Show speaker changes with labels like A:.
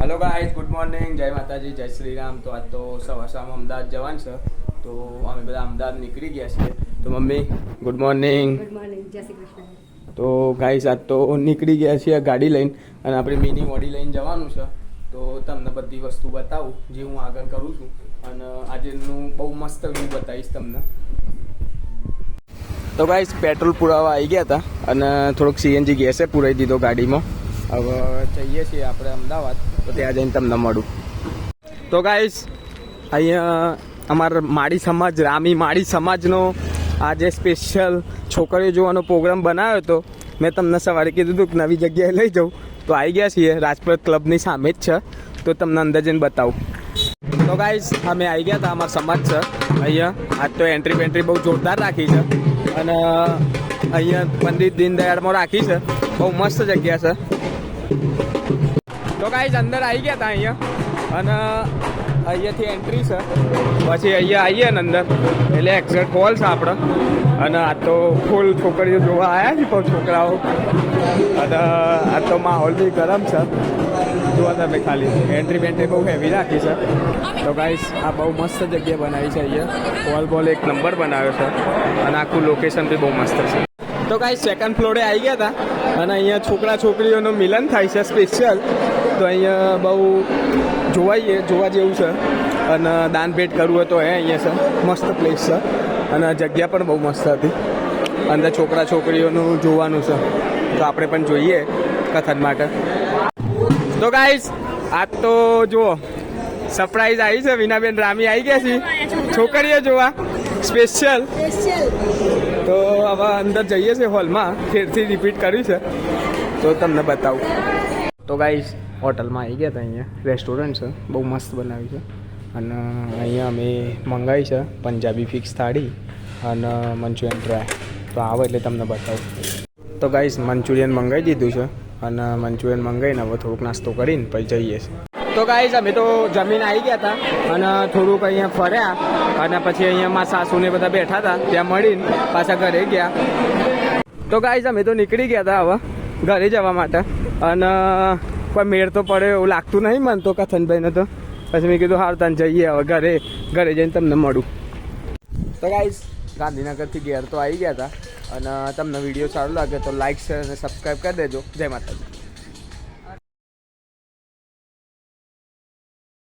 A: Hello guys, good morning, જય માતાજી, જય શ્રી રામ. તો આજ તો સવારમાં અમદાવાદ જવાનું છે, તો અમે બધા અમદાવાદ નીકળી ગયા છીએ. તો mummy good morning.
B: Good morning, જય શ્રી કૃષ્ણ.
A: તો ગાઈઝ આજ તો નીકળી ગયા છીએ ગાડી લઈને, અને આપણે મિની ઓડી લઈને જવાનું છે. તો તમને બધી વસ્તુ બતાવું જે હું આગળ કરું છું, અને આજેનું બહુ મસ્ત વ્યૂ બતાવીશ તમને. તો ગાઈઝ પેટ્રોલ પુરાવા આવી ગયા હતા, અને થોડોક સીએનજી ગેસે પુરાવી દીધો ગાડીમાં. હવે જઈએ છીએ આપણે અમદાવાદ, તો ત્યાં જઈને તમને મળું. તો ગાઈઝ અહીંયા અમારા માળી સમાજ, રામી માળી સમાજનો આજે સ્પેશિયલ છોકરીઓ જોવાનો પ્રોગ્રામ બનાવ્યો હતો. મેં તમને સવારે કીધું હતું કે નવી જગ્યાએ લઈ જાઉં, તો આવી ગયા છીએ. રાજપથ ક્લબની સામે જ છે, તો તમને અંદર જઈને બતાવું. તો ગાઈઝ અમે આવી ગયા હતા, અમારા સમાજ છે અહીંયા. આજ તો એન્ટ્રી પેન્ટ્રી બહુ જોરદાર રાખી છે, અને અહીંયા પંડિત દીનદયાળમાં રાખી છે. બહુ મસ્ત જગ્યા છે. તો ગાઈઝ અંદર આવી ગયા હતા અહીંયા, અને અહીંયાથી એન્ટ્રી છે. પછી અહીંયા આવીએ ને અંદર એટલે એક્ઝેક્ટ હોલ છે આપણે. અને આ તો ફૂલ છોકરીઓ જોવા આવ્યા છે, પણ છોકરાઓ. અને આ તો માહોલ બી ગરમ છે. જોવા તમે ખાલી એન્ટ્રી બેન્ટ્રી બહુ હેવી રાખી છે. તો ગાઈઝ આ બહુ મસ્ત જગ્યા બનાવી છે અહીંયા. હોલ બોલ એક નંબર બનાવ્યો છે, અને આખું લોકેશન બી બહુ મસ્ત છે. તો ગાઈઝ સેકન્ડ ફ્લોરે આવી ગયા હતા, અને અહીંયા છોકરા છોકરીઓનું મિલન થાય છે સ્પેશિયલ. તો અહીંયા બહુ જોવા જેવું છે, અને દાન ભેટ કરવું હોય તો અહીંયા છે. મસ્ત પ્લેસ છે, અને જગ્યા પણ બહુ મસ્ત હતી. અંદર છોકરા છોકરીઓનું જોવાનું છે, તો આપણે પણ જોઈએ કથન માટે. તો ગાઈઝ આજ તો જુઓ સરપ્રાઈઝ આવી છે. વિનાબેન રામી આવી ગયા છે છોકરીઓ જોવા સ્પેશિયલ. તો હવે અંદર જઈએ છીએ હોલમાં. ફેરથી રિપીટ કર્યું છે, તો તમને બતાવું. તો ગાઈઝ હોટલમાં આવી ગયા હતા. અહીંયા રેસ્ટોરન્ટ છે, બહુ મસ્ત બનાવ્યું છે. અને અહીંયા અમે મંગાવી છે પંજાબી ફિક્સ થાળી અને મંચુરિયન ડ્રાય. તો આવે એટલે તમને બતાવું. તો ગાઈઝ મંચુરિયન મંગાવી દીધું છે, અને મંચુરિયન મંગાવીને હવે થોડુંક નાસ્તો કરીને પછી જઈએ છીએ. તો ગાઈઝ અમે તો જમીન આવી ગયા હતા, અને થોડુંક અહીંયા ફર્યા, અને પછી અહીંયા મારા સાસુને બધા બેઠા હતા, ત્યાં મળીને પાછા ઘરે ગયા. તો ગાઈઝ અમે તો નીકળી ગયા હતા હવે ઘરે જવા માટે, અને કોઈ મેળ તો પડે એવું લાગતું નહીં મને તો કથનભાઈને. તો પછી મેં કીધું હાર તને જઈએ હવે ઘરે જઈને તમને મળું. તો ગાઈઝ ગાંધીનગરથી ઘેર તો આવી ગયા હતા, અને તમને વિડીયો સારો લાગે તો લાઈક શેર અને સબસ્ક્રાઈબ કરી દેજો. જય માતાજી.